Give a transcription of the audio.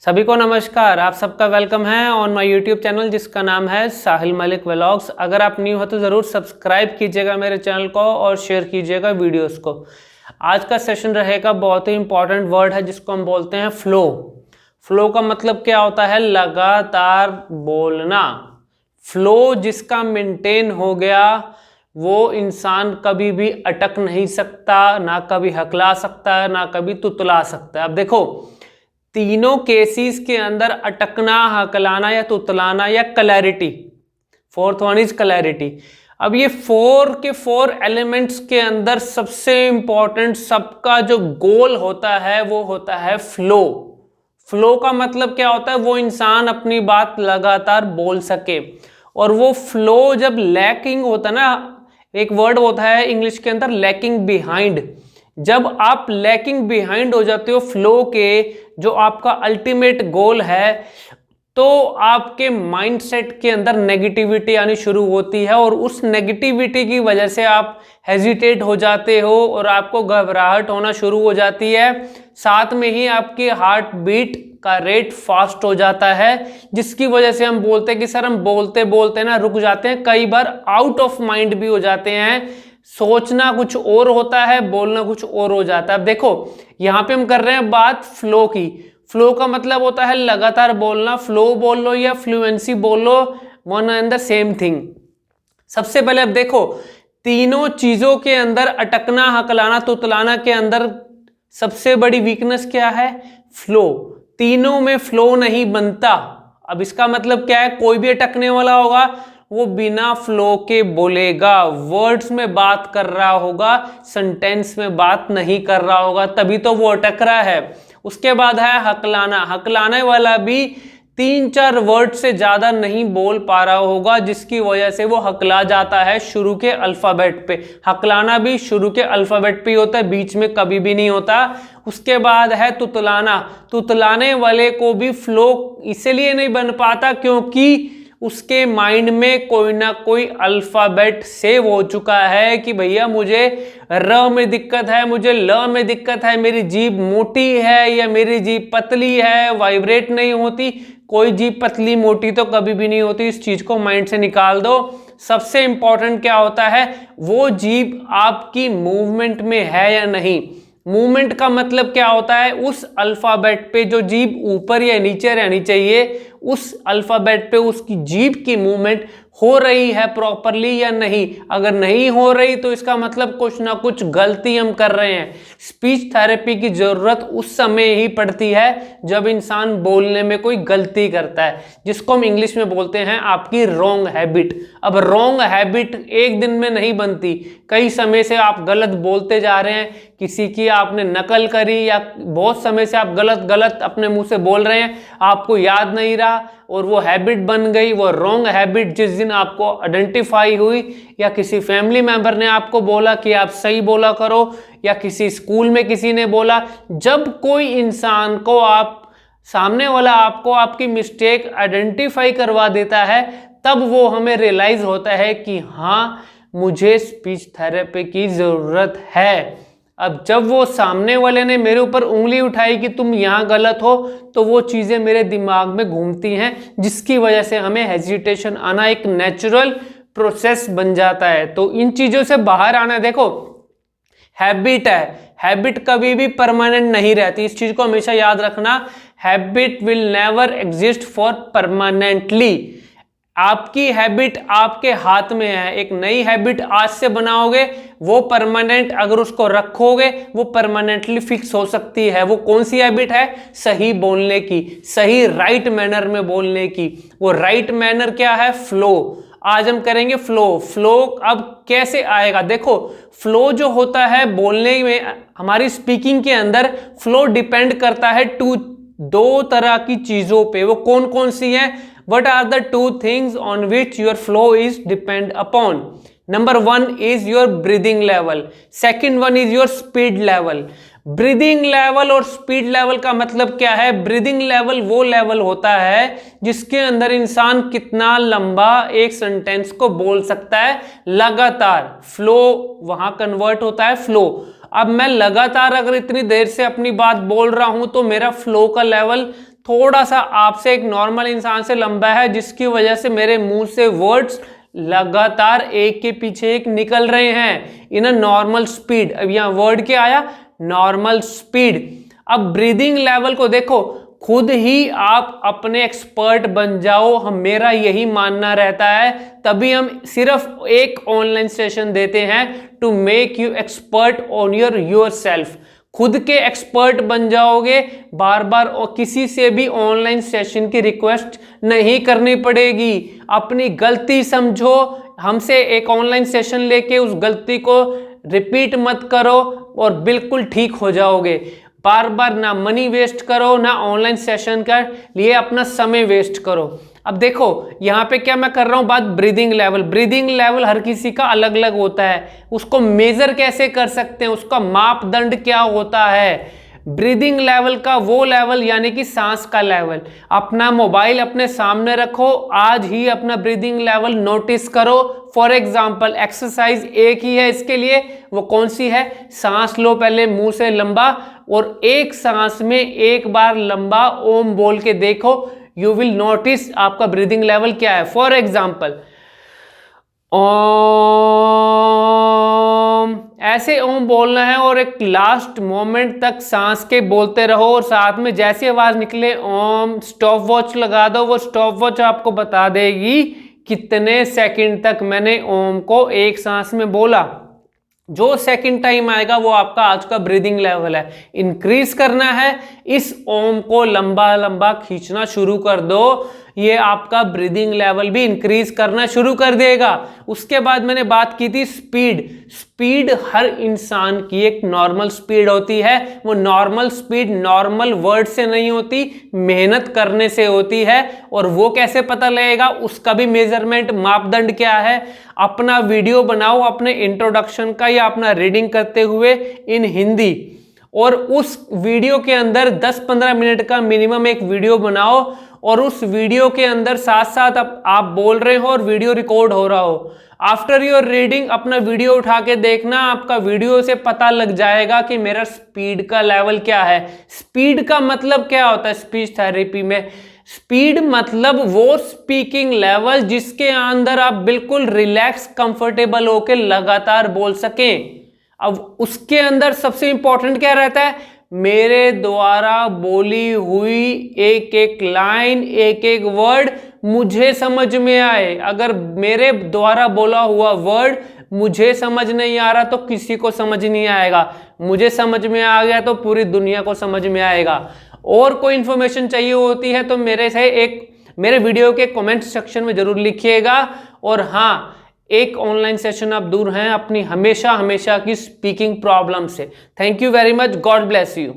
सभी को नमस्कार। आप सबका वेलकम है ऑन माय यूट्यूब चैनल जिसका नाम है साहिल मलिक व्लॉग्स। अगर आप न्यू हो तो ज़रूर सब्सक्राइब कीजिएगा मेरे चैनल को और शेयर कीजिएगा वीडियोस को। आज का सेशन रहेगा, बहुत ही इंपॉर्टेंट वर्ड है जिसको हम बोलते हैं फ्लो। फ्लो का मतलब क्या होता है? लगातार बोलना। फ्लो जिसका मेंटेन हो गया वो इंसान कभी भी अटक नहीं सकता, ना कभी हकला सकता है, ना कभी तुतला सकता है। अब देखो, तीनों केसेस के अंदर अटकना, हकलाना या तुतलाना या clarity, fourth one is clarity. अब ये फोर एलिमेंट्स के अंदर सबसे इंपॉर्टेंट, सबका जो गोल होता है वो होता है फ्लो। फ्लो का मतलब क्या होता है? वो इंसान अपनी बात लगातार बोल सके। और वो फ्लो जब लैकिंग होता है ना, एक वर्ड होता है इंग्लिश के अंदर लैकिंग बिहाइंड। जब आप लैकिंग बिहाइंड हो जाते हो फ्लो के, जो आपका अल्टीमेट गोल है, तो आपके माइंडसेट के अंदर नेगेटिविटी आनी शुरू होती है और उस नेगेटिविटी की वजह से आप हेजिटेट हो जाते हो और आपको घबराहट होना शुरू हो जाती है। साथ में ही आपकी हार्ट बीट का रेट फास्ट हो जाता है, जिसकी वजह से हम बोलते हैं कि सर हम बोलते बोलते ना रुक जाते हैं, कई बार आउट ऑफ माइंड भी हो जाते हैं। सोचना कुछ और होता है, बोलना कुछ और हो जाता है। अब देखो, यहां पे हम कर रहे हैं बात फ्लो की। फ्लो का मतलब होता है लगातार बोलना। फ्लो बोल लो या फ्लुएंसी बोल लो, one and the same thing. सबसे पहले अब देखो, तीनों चीजों के अंदर अटकना, हकलाना, तुतलाना के अंदर सबसे बड़ी वीकनेस क्या है? फ्लो। तीनों में फ्लो नहीं बनता। अब इसका मतलब क्या है? कोई भी अटकने वाला होगा वो बिना फ्लो के बोलेगा, वर्ड्स में बात कर रहा होगा, सेंटेंस में बात नहीं कर रहा होगा, तभी तो वो अटक रहा है। उसके बाद है हकलाना। हकलाने वाला भी 3-4 वर्ड से ज्यादा नहीं बोल पा रहा होगा, जिसकी वजह से वो हकला जाता है शुरू के अल्फाबेट पे। हकलाना भी शुरू के अल्फाबेट पे होता है, बीच में कभी भी नहीं होता। उसके बाद है तुतलाना। तुतलाने वाले को भी फ्लो इसलिए नहीं बन पाता क्योंकि उसके माइंड में कोई ना कोई अल्फाबेट सेव हो चुका है कि भैया मुझे र में दिक्कत है, मुझे ल में दिक्कत है, मेरी जीभ मोटी है या मेरी जीभ पतली है, वाइब्रेट नहीं होती। कोई जीभ पतली मोटी तो कभी भी नहीं होती, इस चीज को माइंड से निकाल दो। सबसे इंपॉर्टेंट क्या होता है? वो जीभ आपकी मूवमेंट में है या नहीं। मूवमेंट का मतलब क्या होता है? उस अल्फाबेट पे जो जीभ ऊपर या नीचे रहनी चाहिए, उस अल्फाबेट पे उसकी जीभ की मूवमेंट हो रही है प्रॉपरली या नहीं। अगर नहीं हो रही तो इसका मतलब कुछ ना कुछ गलती हम कर रहे हैं। स्पीच थेरेपी की जरूरत उस समय ही पड़ती है जब इंसान बोलने में कोई गलती करता है, जिसको हम इंग्लिश में बोलते हैं आपकी रॉन्ग हैबिट। अब रॉन्ग हैबिट एक दिन में नहीं बनती। कई समय से आप गलत बोलते जा रहे हैं, किसी की आपने नकल करी या बहुत समय से आप गलत गलत अपने मुंह से बोल रहे हैं, आपको याद नहीं रहा और वो हैबिट बन गई। वो रॉन्ग हैबिट जिस दिन आपको आइडेंटिफाई हुई, या किसी फैमिली मेंबर ने आपको बोला कि आप सही बोला करो, या किसी स्कूल में किसी ने बोला, जब कोई इंसान को आप सामने वाला आपको आपकी मिस्टेक आइडेंटिफाई करवा देता है, तब वो हमें रियलाइज होता है कि हाँ, मुझे स्पीच थेरेपी की जरूरत है। अब जब वो सामने वाले ने मेरे ऊपर उंगली उठाई कि तुम यहां गलत हो, तो वो चीजें मेरे दिमाग में घूमती हैं, जिसकी वजह से हमें हेजिटेशन आना एक नेचुरल प्रोसेस बन जाता है। तो इन चीजों से बाहर आना, देखो हैबिट है, हैबिट कभी भी परमानेंट नहीं रहती, इस चीज को हमेशा याद रखना। Habit will never exist for permanently. आपकी हैबिट आपके हाथ में है। एक नई हैबिट आज से बनाओगे, वो परमानेंट, अगर उसको रखोगे वो परमानेंटली फिक्स हो सकती है। वो कौन सी हैबिट है? सही बोलने की, सही राइट मैनर में बोलने की। वो राइट मैनर क्या है? फ्लो। आज हम करेंगे फ्लो। फ्लो अब कैसे आएगा? देखो, फ्लो जो होता है बोलने में, हमारी स्पीकिंग के अंदर फ्लो डिपेंड करता है दो तरह की चीजों पे। वो कौन कौन सी हैं? What are the two things on which your flow is depend upon? Number 1 is your breathing level. Second one is your speed level. Breathing level और स्पीड लेवल का मतलब क्या है? ब्रीदिंग लेवल वो लेवल होता है जिसके अंदर इंसान कितना लंबा एक सेंटेंस को बोल सकता है लगातार। फ्लो वहां कन्वर्ट होता है फ्लो। अब मैं लगातार अगर इतनी देर से अपनी बात बोल रहा हूं तो मेरा फ्लो का लेवल थोड़ा सा आपसे एक नॉर्मल इंसान से लंबा है, जिसकी वजह से मेरे मुंह से वर्ड्स लगातार एक के पीछे एक निकल रहे हैं इन अ नॉर्मल स्पीड। अब यहाँ वर्ड क्या आया? Normal speed. अब ब्रीदिंग लेवल को देखो, खुद ही आप अपने एक्सपर्ट बन जाओ, मेरा यही मानना रहता है। तभी हम सिर्फ एक ऑनलाइन सेशन देते हैं, to make you expert on yourself. खुद के एक्सपर्ट बन जाओगे, बार बार और किसी से भी ऑनलाइन सेशन की रिक्वेस्ट नहीं करनी पड़ेगी। अपनी गलती समझो, हमसे एक ऑनलाइन सेशन लेके उस गलती को रिपीट मत करो और बिल्कुल ठीक हो जाओगे। बार बार ना मनी वेस्ट करो, ना ऑनलाइन सेशन के लिए अपना समय वेस्ट करो। अब देखो यहाँ पे क्या मैं कर रहा हूँ बात, ब्रीदिंग लेवल। ब्रीदिंग लेवल हर किसी का अलग अलग होता है, उसको मेजर कैसे कर सकते हैं, उसका मापदंड क्या होता है। ब्रीदिंग लेवल का वो लेवल यानी कि सांस का लेवल। अपना मोबाइल अपने सामने रखो, आज ही अपना ब्रीदिंग लेवल नोटिस करो। फॉर एग्जाम्पल एक्सरसाइज एक ही है इसके लिए, वो कौन सी है? सांस लो पहले मुंह से लंबा, और एक सांस में एक बार लंबा ओम बोल के देखो, यू विल नोटिस आपका ब्रीदिंग लेवल क्या है। फॉर एग्जाम्पल ओम, ऐसे ओम बोलना है और एक लास्ट मोमेंट तक सांस के बोलते रहो, और साथ में जैसी आवाज निकले ओम, स्टॉप वॉच लगा दो। वो स्टॉप वॉच आपको बता देगी कितने सेकंड तक मैंने ओम को एक सांस में बोला। जो सेकंड टाइम आएगा वो आपका आज का ब्रीदिंग लेवल है। इंक्रीज करना है, इस ओम को लंबा लंबा खींचना शुरू कर दो, ये आपका ब्रीदिंग लेवल भी इंक्रीज करना शुरू कर देगा। उसके बाद मैंने बात की थी स्पीड। स्पीड हर इंसान की एक नॉर्मल स्पीड होती है। वो नॉर्मल स्पीड नॉर्मल वर्ड से नहीं होती, मेहनत करने से होती है। और वो कैसे पता लगेगा, उसका भी मेजरमेंट मापदंड क्या है। अपना वीडियो बनाओ अपने इंट्रोडक्शन का या अपना रीडिंग करते हुए इन हिंदी, और उस वीडियो के अंदर 10-15 मिनट का मिनिमम एक वीडियो बनाओ, और उस वीडियो के अंदर साथ साथ आप बोल रहे हो और वीडियो रिकॉर्ड हो रहा हो। आफ्टर योर रीडिंग अपना वीडियो उठा के देखना, आपका वीडियो से पता लग जाएगा कि मेरा स्पीड का लेवल क्या है। स्पीड का मतलब क्या होता है स्पीच थेरेपी में? स्पीड मतलब वो स्पीकिंग लेवल जिसके अंदर आप बिल्कुल रिलैक्स कंफर्टेबल होकर लगातार बोल सकें। अब उसके अंदर सबसे इंपॉर्टेंट क्या रहता है? मेरे द्वारा बोली हुई एक एक लाइन, एक एक वर्ड मुझे समझ में आए। अगर मेरे द्वारा बोला हुआ वर्ड मुझे समझ नहीं आ रहा तो किसी को समझ नहीं आएगा, मुझे समझ में आ गया तो पूरी दुनिया को समझ में आएगा। और कोई इंफॉर्मेशन चाहिए होती है तो मेरे वीडियो के कमेंट सेक्शन में जरूर लिखिएगा। और हाँ, एक ऑनलाइन सेशन आप दूर हैं अपनी हमेशा की स्पीकिंग प्रॉब्लम से। Thank you very much, God bless you.